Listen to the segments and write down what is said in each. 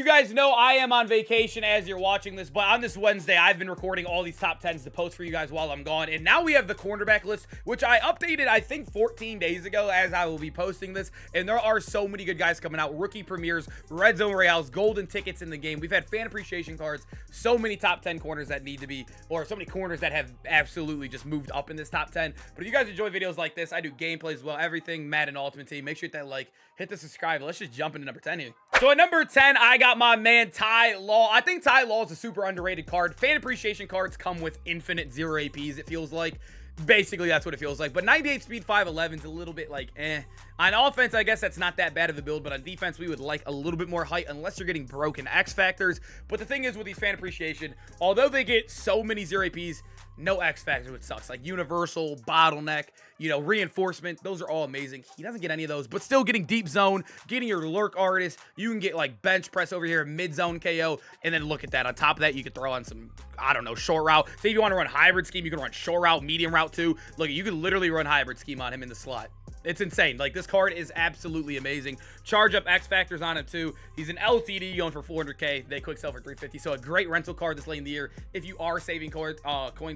you guys know, I am on vacation as you're watching this, but on this Wednesday, I've been recording all these top 10s to post for you guys while I'm gone, and now we have the cornerback list, which I updated, I think, 14 days ago as I will be posting this, and there are so many good guys coming out. Rookie premieres, red zone royales, golden tickets in the game. We've had fan appreciation cards, so many top 10 corners that need to be, or so many corners that have absolutely just moved up in this top 10. But if you guys enjoy videos like this, I do gameplays as well, everything Madden Ultimate Team. Make sure you hit that like, hit the subscribe. Let's just jump into number 10 here. So at number 10, I got my man Ty Law. I think Ty Law is a super underrated card. Fan appreciation cards come with infinite 0 APs, it feels like. Basically, that's what it feels like. But 98 speed, 5'11 is a little bit like, eh. On offense, I guess that's not that bad of a build, but on defense, we would like a little bit more height unless you're getting broken X factors. But the thing is with these fan appreciation, although they get so many 0 APs, no X factors, which sucks. Like universal, bottleneck, you know, reinforcement, those are all amazing. He doesn't get any of those, but still getting deep zone, getting your lurk artist. You can get like bench press over here, mid zone KO, and then look at that. On top of that, you could throw on some, I don't know, short route. Say if you want to run hybrid scheme, you can run short route, medium route too. Look, you can literally run hybrid scheme on him in the slot. It's insane. Like, this card is absolutely amazing. Charge up X factors on him too. He's an LTD going for 400K. They quick sell for 350. So a great rental card this late in the year if you are saving coins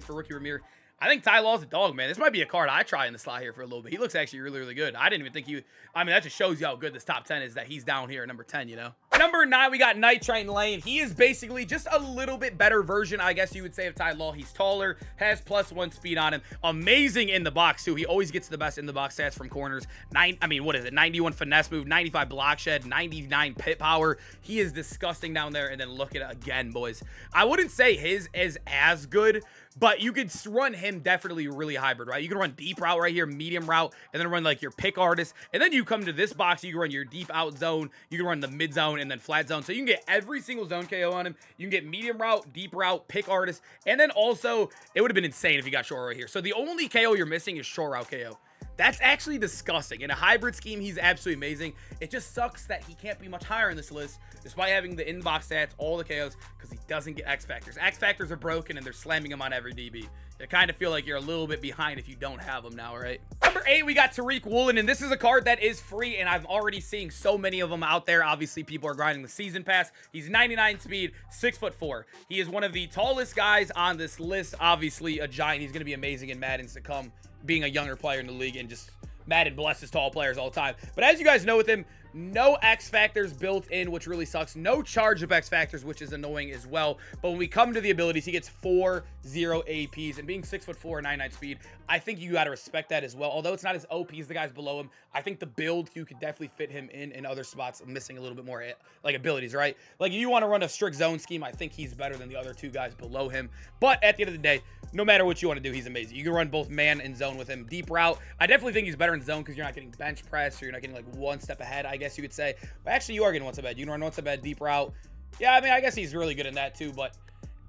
for rookie premiere. I think Ty Law's a dog, man. This might be a card I try in the slot here for a little bit. He looks actually really, really good. I didn't even think he would. I mean, that just shows you how good this top 10 is that he's down here at number 10, you know? Number 9, we got Night Train Lane. He is basically just a little bit better version, I guess you would say, of Ty Law. He's taller, has +1 speed on him. Amazing in the box, too. He always gets the best in the box stats from corners. 91 finesse move, 95 block shed, 99 pit power. He is disgusting down there. And then look at it again, boys. I wouldn't say his is as good, but you could run him definitely really hybrid, right? You can run deep route right here, medium route, and then run like your pick artist. And then you come to this box, you can run your deep out zone, you can run the mid zone, and then flat zone. So you can get every single zone KO on him. You can get medium route, deep route, pick artist, and then also, it would have been insane if you got short route right here. So the only KO you're missing is short route KO. That's actually disgusting. In a hybrid scheme, he's absolutely amazing. It just sucks that he can't be much higher in this list, despite having the inbox stats, all the KOs, because he doesn't get X factors. X factors are broken, and they're slamming him on every DB. You kind of feel like you're a little bit behind if you don't have them now, right? Number 8, we got Tariq Woolen, and this is a card that is free, and I'm already seeing so many of them out there. Obviously, people are grinding the season pass. He's 99 speed, 6'4". He is one of the tallest guys on this list. Obviously, a giant. He's going to be amazing in Madden's to come, being a younger player in the league, and just Madden blesses tall players all the time. But as you guys know with him, no X factors built in, which really sucks. No charge of X factors, which is annoying as well. But when we come to the abilities, he gets 4 0 APs, and being 6'4", 99 speed, I think you got to respect that as well. Although it's not as OP as the guys below him, I think the build, you could definitely fit him in other spots, missing a little bit more like abilities, right? Like if you want to run a strict zone scheme, I think he's better than the other 2 guys below him. But at the end of the day, no matter what you want to do, he's amazing. You can run both man and zone with him. Deep route, I definitely think he's better in zone because you're not getting bench press, or you're not getting like one step ahead, I guess you could say. But actually, you are getting one step ahead. You can run one step ahead, deep route. Yeah, I mean, I guess he's really good in that too, but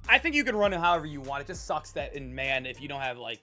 I think you can run him however you want. It just sucks that in man, if you don't have like,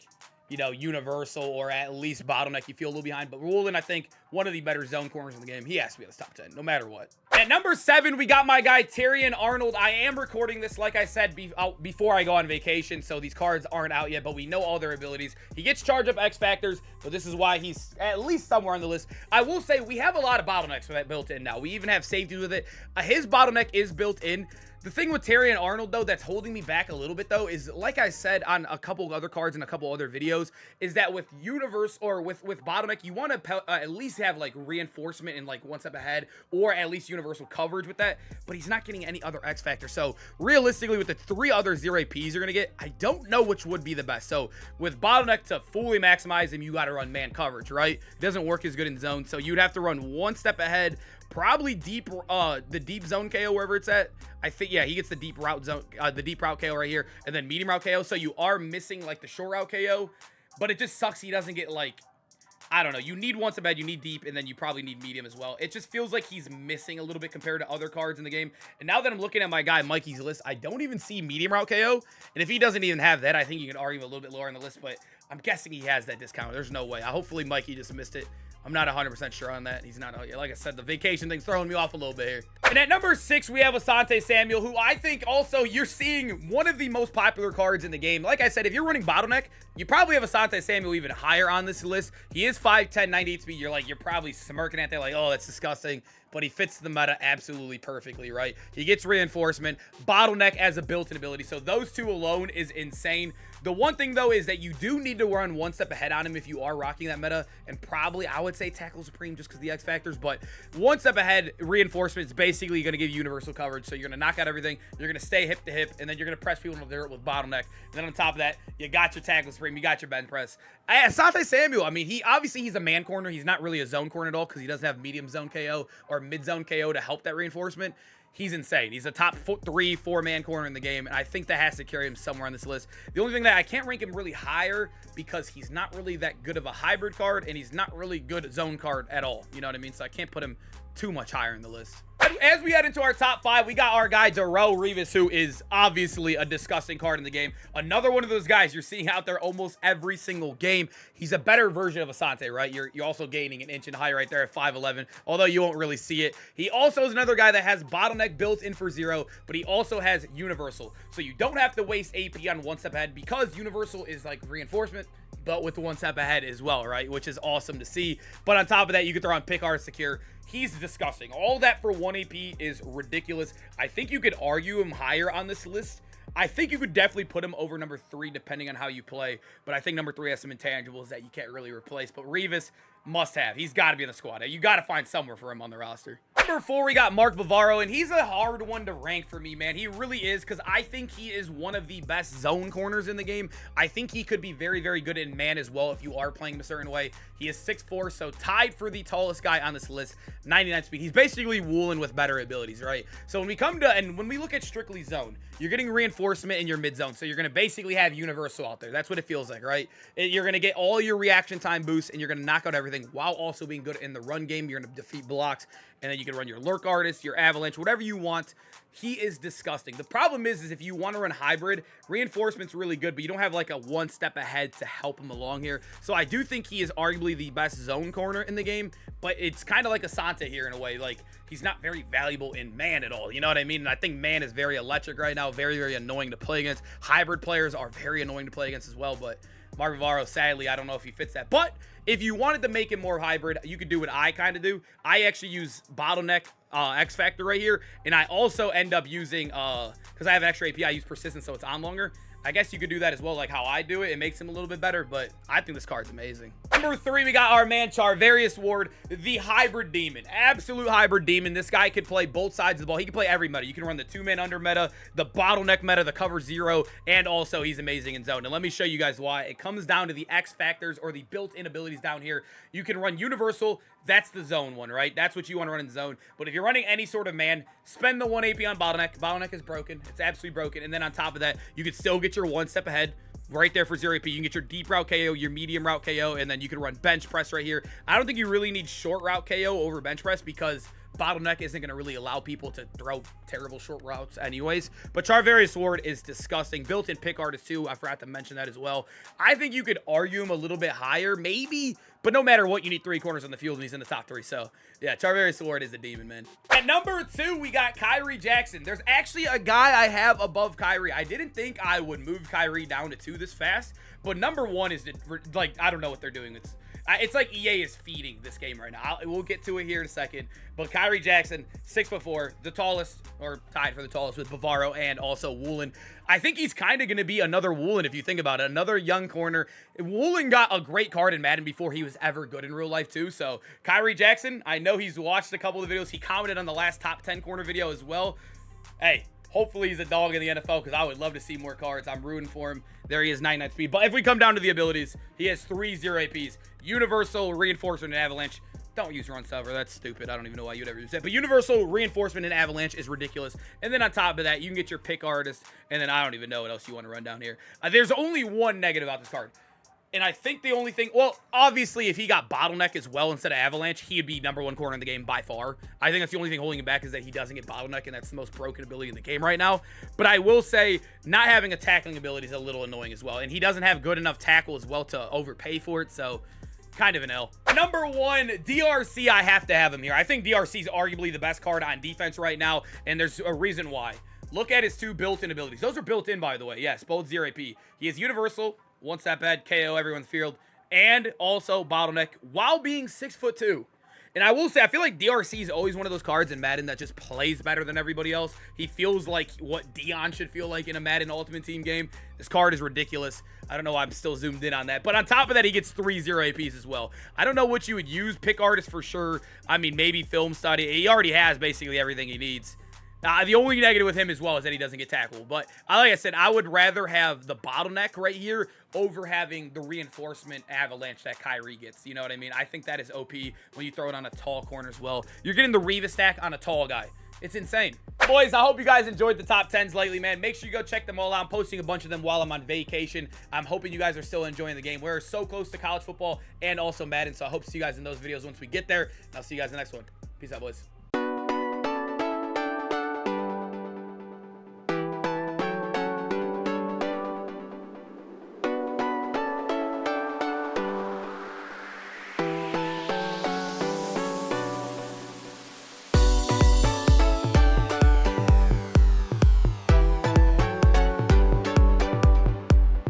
you know, universal or at least bottleneck, you feel a little behind. But Woolen, I think, one of the better zone corners in the game. He has to be in the top 10, no matter what. At number 7, we got my guy, Terrion Arnold. I am recording this, like I said, before I go on vacation, so these cards aren't out yet, but we know all their abilities. He gets charge up X factors, so this is why he's at least somewhere on the list. I will say, we have a lot of bottlenecks for that built in now. We even have safety with it. His bottleneck is built in. The thing with Terrion Arnold, though, that's holding me back a little bit, though, is like I said on a couple of other cards and a couple other videos, is that with universe or with bottleneck, you want to at least have like reinforcement and like one step ahead, or at least universal coverage with that. But he's not getting any other X factor. So realistically, with the 3 other 0 APs you're gonna get, I don't know which would be the best. So with bottleneck, to fully maximize him, you got to run man coverage, right? It doesn't work as good in zone, so you'd have to run one step ahead. Probably deep, the deep zone KO wherever it's at. I think, yeah, he gets the deep route zone, the deep route KO right here, and then medium route KO. So you are missing like the short route KO, but it just sucks he doesn't get like, I don't know. You need one step ahead, you need deep, and then you probably need medium as well. It just feels like he's missing a little bit compared to other cards in the game. And now that I'm looking at my guy Mikey's list, I don't even see medium route KO. And if he doesn't even have that, I think you can argue a little bit lower on the list. But I'm guessing he has that discount. There's no way. Hopefully Mikey just missed it. I'm not 100% sure on that. He's not, like I said, the vacation thing's throwing me off a little bit here. And at number 6, we have Asante Samuel, who I think also you're seeing one of the most popular cards in the game. Like I said, if you're running bottleneck, you probably have Asante Samuel even higher on this list. He is 5'10", 98 speed. You're probably smirking at that like, oh, that's disgusting. but he fits the meta absolutely perfectly, right? He gets reinforcement, bottleneck as a built-in ability. So those two alone is insane. The one thing, though, is that you do need to run one step ahead on him if you are rocking that meta, and probably, I would say, Tackle Supreme just because the X factors, but one step ahead, reinforcement is basically going to give you universal coverage, so you're going to knock out everything, you're going to stay hip to hip, and then you're going to press people in the dirt with bottleneck, and then on top of that, you got your Tackle Supreme, you got your bench press. Asante Samuel, I mean, he's a man corner, he's not really a zone corner at all because he doesn't have medium zone KO or mid zone KO to help that reinforcement. He's insane. He's a top 3, 4-man corner in the game, and I think that has to carry him somewhere on this list. The only thing that I can't rank him really higher because he's not really that good of a hybrid card, and he's not really good zone card at all. You know what I mean? So I can't put him too much higher in the list. As we head into our top 5, we got our guy Darrell Revis, who is obviously a disgusting card in the game. Another one of those guys you're seeing out there almost every single game. He's a better version of Asante, right? You're also gaining an inch in height right there at 5'11", although you won't really see it. He also is another guy that has bottleneck built in for 0, but he also has universal. So you don't have to waste AP on one step ahead because universal is like reinforcement, but with the one step ahead as well, right? Which is awesome to see. But on top of that, you can throw on Pick Artist Secure. He's disgusting. All that for 1 AP is ridiculous. I think you could argue him higher on this list. I think you could definitely put him over number 3 depending on how you play. But I think number 3 has some intangibles that you can't really replace. But Revis, must have. He's got to be in the squad. You got to find somewhere for him on the roster. Number 4, we got Mark Bavaro, and he's a hard one to rank for me, man. He really is, because I think he is one of the best zone corners in the game. I think he could be very, very good in man as well if you are playing him a certain way. He is 6'4", so tied for the tallest guy on this list, 99 speed. He's basically Woolen with better abilities, right? So when we come to, and when we look at strictly zone, you're getting reinforcement in your mid zone, so you're going to basically have universal out there. That's what it feels like, right? You're going to get all your reaction time boosts, and you're going to knock out everything while also being good in the run game. You're going to defeat blocks, and then you can run your lurk artist, your avalanche, whatever you want. He is disgusting. The problem is if you want to run hybrid, reinforcement's really good, but you don't have like a one step ahead to help him along here. So I do think he is arguably the best zone corner in the game, but it's kind of like Asante here in a way. Like, he's not very valuable in man at all. You know what I mean? And I think man is very electric right now, very, very annoying to play against. Hybrid players are very annoying to play against as well, but Mark Bavaro, sadly, I don't know if he fits that. But if you wanted to make it more hybrid, you could do what I kind of do. I actually use bottleneck X Factor right here, and I also end up using, because I have extra AP, I use persistence, so it's on longer. I guess you could do that as well, like how I do it. It makes him a little bit better, but I think this card's amazing. Number 3, we got our man Charvarius Ward, the hybrid demon. Absolute hybrid demon. This guy could play both sides of the ball. He can play every meta. You can run the 2-man under meta, the bottleneck meta, the cover 0, and also he's amazing in zone. And let me show you guys why. It comes down to the X factors or the built-in abilities down here. You can run universal. That's the zone one, right? That's what you want to run in zone. But if you're running any sort of man, spend the 1 AP on bottleneck. Bottleneck is broken. It's absolutely broken. And then on top of that, you could still get your 1 step ahead right there for 0 AP. You can get your deep route KO, your medium route KO, and then you can run bench press right here. I don't think you really need short route KO over bench press because bottleneck isn't going to really allow people to throw terrible short routes anyways. But Charvarius Ward is disgusting. Built-in pick artist too. I forgot to mention that as well. I think you could argue him a little bit higher, maybe. But no matter what, you need 3 corners on the field, and he's in the top 3. So, yeah, Charvarius Ward is a demon, man. At number 2, we got Kyrie Jackson. There's actually a guy I have above Kyrie. I didn't think I would move Kyrie down to 2 this fast. But number 1 is, like, I don't know what they're doing. It's like EA is feeding this game right now. We'll get to it here in a second. But Kyrie Jackson, 6'4", the tallest, or tied for the tallest with Bavaro and also Woolen. I think he's kind of going to be another Woolen if you think about it. Another young corner. Woolen got a great card in Madden before he was ever good in real life too. So Kyrie Jackson, I know he's watched a couple of videos. He commented on the last top 10 corner video as well. Hey, hopefully he's a dog in the NFL because I would love to see more cards. I'm rooting for him. There he is, 99 speed. But if we come down to the abilities, he has 3 0 APs. Universal, Reinforcement, and Avalanche. Don't use Run Silver. That's stupid. I don't even know why you'd ever use that. But Universal, Reinforcement, and Avalanche is ridiculous. And then on top of that, you can get your pick artist. And then I don't even know what else you want to run down here. There's only one negative about this card. And I think the only thing, well, obviously, if he got Bottleneck as well instead of Avalanche, he'd be number 1 corner in the game by far. I think that's the only thing holding him back is that he doesn't get Bottleneck, and that's the most broken ability in the game right now. But I will say, not having a tackling ability is a little annoying as well. And he doesn't have good enough tackle as well to overpay for it, so kind of an L. Number 1, DRC, I have to have him here. I think DRC is arguably the best card on defense right now, and there's a reason why. Look at his 2 built-in abilities. Those are built in, by the way. Yes, both 0 AP. He is Universal, 1 step ahead, KO everyone's field, and also Bottleneck while being 6'2". And I will say, I feel like DRC is always one of those cards in Madden that just plays better than everybody else. He feels like what Dion should feel like in a Madden Ultimate Team game. This card is ridiculous. I don't know why I'm still zoomed in on that. But on top of that, he gets 3 0 APs as well. I don't know what you would use. Pick artist for sure. I mean, maybe film study. He already has basically everything he needs. The only negative with him as well is that he doesn't get tackled. But like I said, I would rather have the bottleneck right here over having the reinforcement avalanche that Kyrie gets. You know what I mean? I think that is OP when you throw it on a tall corner as well. You're getting the Reva stack on a tall guy. It's insane. Boys, I hope you guys enjoyed the top 10s lately, man. Make sure you go check them all out. I'm posting a bunch of them while I'm on vacation. I'm hoping you guys are still enjoying the game. We're so close to college football and also Madden, so I hope to see you guys in those videos once we get there. And I'll see you guys in the next one. Peace out, boys.